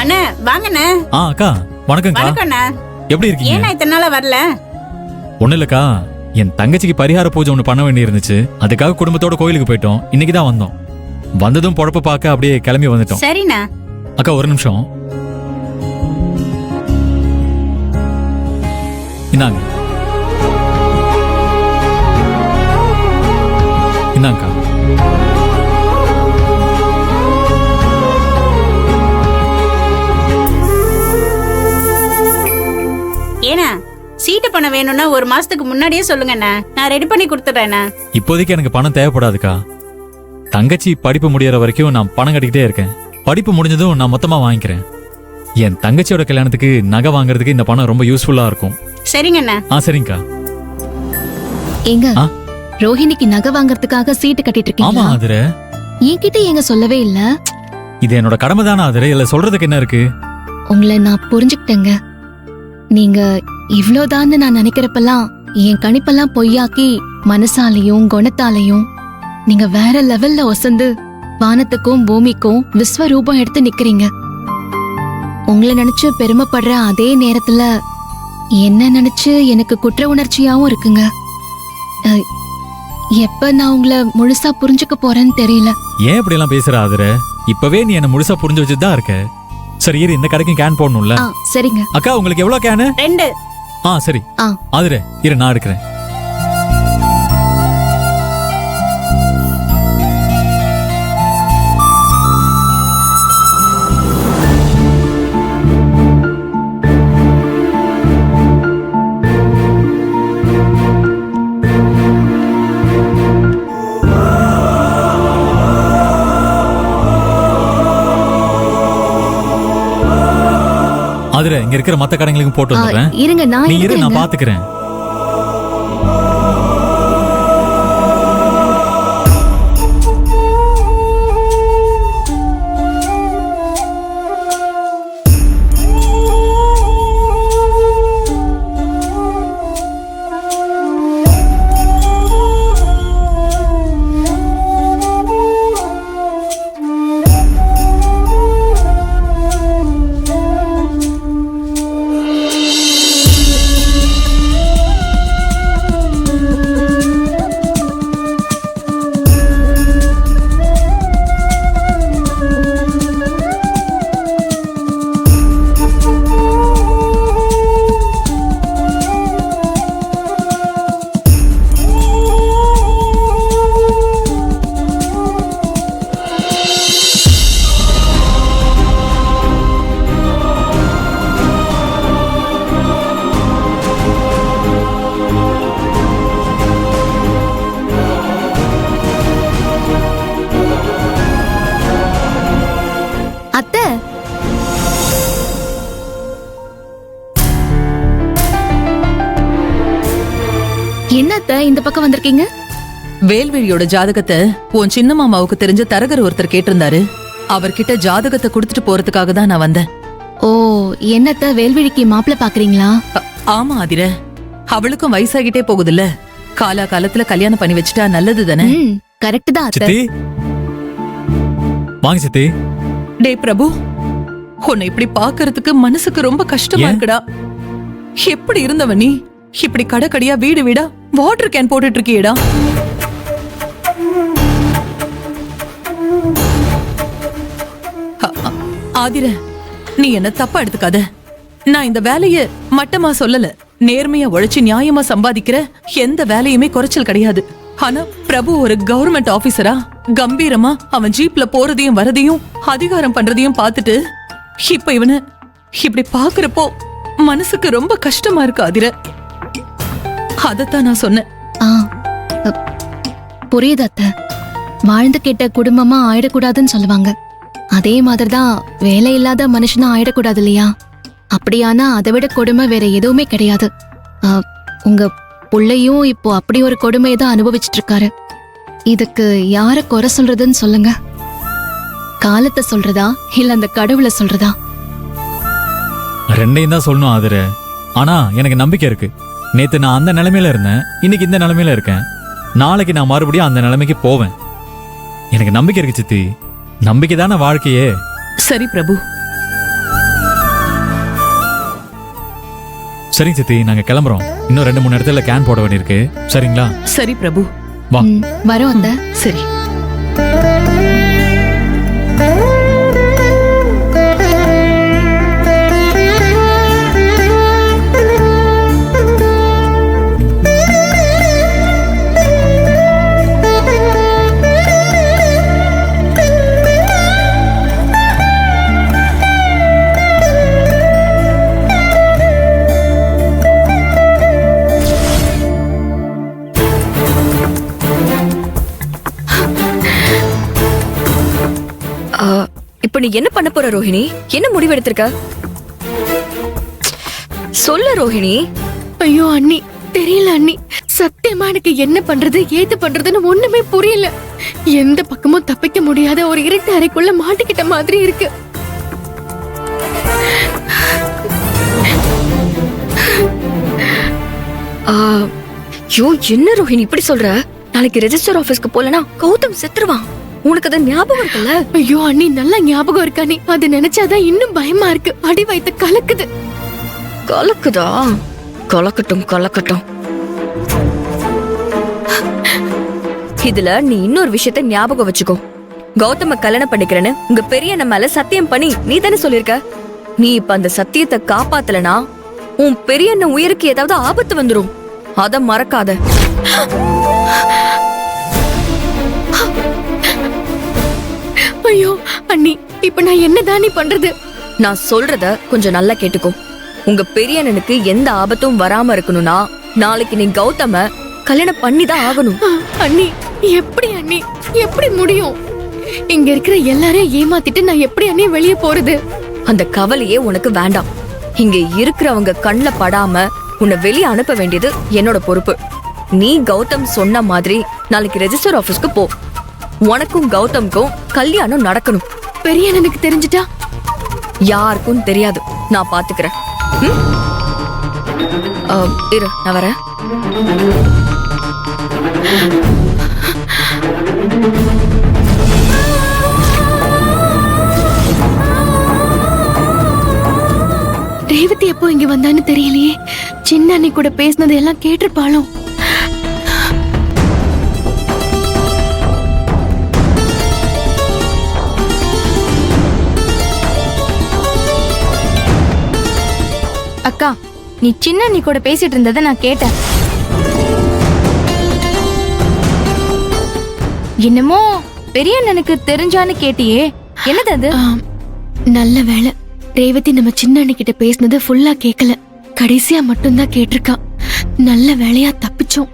அண்ணா வாங்கண்ணே. அக்கா வணக்கம்க்கா. வணக்கண்ணா. எப்படி இருக்கீங்க? ஏன்னா இத்தனை நாளா வரல? ஒண்ணு இல்லக்கா, என் தங்கச்சிக்கு பரிகார பூஜை ஒண்ணு பண்ண வேண்டி இருந்துச்சு. அதுக்காக குடும்பத்தோட கோயிலுக்கு போயிட்டோம். இன்னைக்கு தான் வந்தோம். வந்ததும் பொழப்ப பார்க்க அப்படியே கிளம்பி வந்துட்டோம். சரிண்ணா. அக்கா ஒரு நிமிஷம். இந்தாங்க இந்தாங்கக்கா. ஏன்னா சீட்டு பணம் வேணும்னா ஒரு மாசத்துக்கு முன்னாடியே சொல்லுங்கண்ணா, நான் ரெடி பண்ணி கொடுத்துட்றேண்ணா. இப்போதைக்கு எனக்கு பணம் தேவைப்படாதுக்கா. தங்கச்சி படிப்பு முடியற வரைக்கும் நான் பணம் கட்டிக்கிட்டே இருக்கேன். படிப்பு முடிஞ்சதும் நான் மொத்தமா வாங்கிக்கிறேன். என் தங்கச்சியோட கல்யாணத்துக்கு நகை வாங்குறதுக்கு இந்த பணம் ரொம்ப யூஸ்ஃபுல்லா இருக்கும். சரிங்கண்ணா. சரிங்கக்கா. எங்க ரோஹிணிக்கு நகை வாங்குறதுக்காக சீட்டு கட்டிட்டு இருக்கீங்களா? ஆமா ஆதிர. என்கிட்ட எங்க சொல்லவே இல்ல. இது என்னோட கடமை தானே ஆதிர, இல்ல சொல்றதுக்கு என்ன இருக்கு? உங்களை நான் புரிஞ்சுக்கிட்டேங்க. நீங்க இவ்ளோதான்னு நான் நினைக்கிறப்பெல்லாம் என் கணிப்பெல்லாம் பொய்யாக்கி மனசாலையும் குணத்தாலையும் நீங்க வேற லெவல்ல ஒசந்து வானத்துக்கும் பூமிக்கும் விஸ்வரூபம் எடுத்து நிக்கிறீங்க. உங்களை நினைச்சு பெருமைப்படுற அதே நேரத்துல என்ன நினைச்சு எனக்கு குற்ற உணர்ச்சியாவும் இருக்குங்க. எப்ப நான் உங்களை முழுசா புரிஞ்சுக்க போறேன்னு தெரியல. ஏன் இப்படி எல்லாம் பேசுற ஆதிர? இப்பவே நீ என்ன முழுசா புரிஞ்சு வச்சுதான் இருக்க. சரி இரு, இந்த கடைக்கும் கேன் போடணும்ல. சரிங்க அக்கா. உங்களுக்கு எவ்வளவு கேனு? 2. சரி ஆதிர இரு, நான் எடுக்கிறேன். ஆதிர இங்க இருக்கிற மத்த கடைகளுக்கு போட்டு வந்துடுறேன். இருங்க, நீ இரு, நான் பாத்துக்கிறேன். என்னத்த இந்த பக்கம் வந்திருக்கீங்க? வேல்வெளியோட ஜாதகத்தை உன் சின்ன மாமாவுக்கு தெரிஞ்ச தரகர் ஒருத்தர் கேட்டிருந்தாரு. அவர்கிட்ட ஜாதகத்தை கொடுத்துட்டு போறதுக்காக தான் நான் வந்தேன். ஓ, என்னத்த வேல்வெளிக்கு மாப்பிள்ள பாக்குறீங்களா? ஆமா ஆதிர, அவளுக்கும் வயசாகிட்டே போகுதுல்ல. காலா காலத்துல கல்யாணம் பண்ணி வச்சுட்டா நல்லது தானே? கரெக்ட் தான் அத்தை. சித்தி வாங்க சித்தி. டே பிரபு, உன்னை இப்படி பாக்குறதுக்கு மனசுக்கு ரொம்ப கஷ்டமா இருக்குடா. எப்படி இருந்தவ நீ? இப்படி கடக்கடியா வீடு வீடா வாட்டர் கேன் போட்டுட்டு இருக்கியடா. ஆதிர, நீ என்ன தப்பா எடுத்துக்காத. நான் இந்த வேலைய மட்டமா சொல்லல. நேர்மையா உழைச்சு நியாயமா சம்பாதிக்கிற எந்த வேலையுமே குறைச்சல் கிடையாது. ஆனா பிரபு ஒரு கவர்மெண்ட் ஆபீசரா கம்பீரமா அவன் ஜீப்ல போறதையும் வரதையும் அதிகாரம் பண்றதையும் பார்த்துட்டு இப்ப இவனை இப்படி பாக்குறப்போ மனசுக்கு ரொம்ப கஷ்டமா இருக்கு ஆதிர. அதத்தான் நான் சொன்னேன். புரியுது அத்தை. வாழ்ந்து கேட்ட குடும்பமா ஆயிடக்கூடாதுன்னு சொல்லுவாங்க. அதே மாதிரிதான் வேலை இல்லாத மனுஷனா ஆயிடக்கூடாது இல்லையா? அப்படியானா அதை விட கொடுமை வேற எதுவுமே கிடையாது. உங்க புள்ளையும் இப்போ அப்படி ஒரு கொடுமையை தான் அனுபவிச்சுட்டு இருக்காரு. இதுக்கு யார குறை சொல்றதுன்னு சொல்லுங்க. காலத்தை சொல்றதா இல்ல அந்த கடவுளை சொல்றதா? ரெண்டையும் தான் சொல்லணும் ஆதிர. ஆனா எனக்கு நம்பிக்கை இருக்கு. நேத்து நான் அந்த நிலைமையில இருந்தேன், இன்னைக்கு இந்த நிலைமையில இருக்கேன். நாளைக்கு நான் மறுபடியும் அந்த நிலைமைக்கு போவேன். எனக்கு நம்பிக்கை இருக்கு சித்தி. நம்பிக்கை தானே வாழ்க்கையே. சரி பிரபு, சரி சித்தி, நாங்க கிளம்புறோம். இன்னும் 2-3 இடத்துல கேன் போட வேண்டியிருக்கு. சரிங்களா? சரி பிரபு. வா. வரோம் அத்தை. சரி. இப்ப நீ என்ன பண்ண போற ரோஹிணி? என்ன முடிவு எடுத்திருக்க? சொல்லு ரோஹிணி. ஐயோ அண்ணி, தெரியல அண்ணி. சத்தியமா எனக்கு என்ன பண்றது ஏது பண்றதுன்னு ஒண்ணுமே புரியல. எந்த பக்கமும் தப்பிக்க முடியாத ஒரு இருட்டு அறைக்குள்ள மாட்டிக்கிட்ட மாதிரி இருக்கு. ஐயோ, என்ன ரோஹிணி இப்படி சொல்ற? நாளைக்கு ரெஜிஸ்டர் ஆபீஸ்க்கு போலனா கௌதம் செத்துருவான். உனக்கு அது ஞாபகம் இருக்குல்ல? ஐயோ அண்ணி, நல்லா ஞாபகம் இருக்கா நீ? அது நினைச்சாதான் இன்னும் பயமா இருக்கு. அடி வயித்து கலக்குது. கலக்குதா? கலக்கட்டும் கலக்கட்டும். இதுல நீ இன்னொரு விஷயத்த ஞாபகம் வச்சுக்கோ. கௌதம கல்யாணம் பண்ணிக்கிறேன்னு உங்க பெரிய அண்ணன் மேல சத்தியம் பண்ணி நீ தானே சொல்லிருக்க. நீ இப்ப அந்த சத்தியத்தை காப்பாத்தலனா உன் பெரிய அண்ணன் உயிருக்கு ஏதாவது ஆபத்து வந்துரும். அத மறக்காத. ஐயோ அண்ணி, இப்ப நான் என்னதான் நீ பண்றது? நான் சொல்றத கொஞ்சம் நல்லா கேட்டுக்கோ. உங்க பெரிய அண்ணனுக்கு எந்த ஆபத்தும் வராம இருக்கணும்னா நாளைக்கு நீ கௌதம கல்யாணம் பண்ணிதான் ஆகணும். அண்ணி, எப்படி அண்ணி, எப்படி முடியும்? இங்க இருக்கிற எல்லாரையும் ஏமாத்திட்டு நான் எப்படி அண்ணி வெளியே போறது? அந்த கவலையே உனக்கு வேண்டாம். இங்க இருக்கிறவங்க கண்ணுல படாம உன்னை வெளியே அனுப்ப வேண்டியது என்னோட பொறுப்பு. நீ கௌதம் சொன்ன மாதிரி நாளைக்கு ரெஜிஸ்டர் ஆபீஸ்க்கு போ. உனக்கும் கௌதம்க்கும் கல்யாணம் நடக்கணும். பெரிய அண்ணனுக்கு தெரிஞ்சிட்டா? யாருக்கும் தெரியாது. நான் பாத்துக்கிறேன். இரு, நான் வரேன். ரேவதி எப்போ இங்க வந்தான்னு தெரியலையே. சின்ன அண்ணி கூட பேசினது எல்லாம் கேட்டிருப்பாளோ? அக்கா, நீ சின்ன அண்ணி கூட பேசிட்டு இருந்ததை நான் கேட்டேன். என்னமோ பெரிய அண்ணனுக்கு தெரிஞ்சான்னு கேட்டியே, என்னது அது? நல்ல வேளை, ரேவதி நம்ம சின்ன அண்ணி கிட்ட பேசினது ஃபுல்லா கேட்கல. கடைசியா மட்டும்தான் கேட்டிருக்கா. நல்ல வேலையா தப்பிச்சோம்.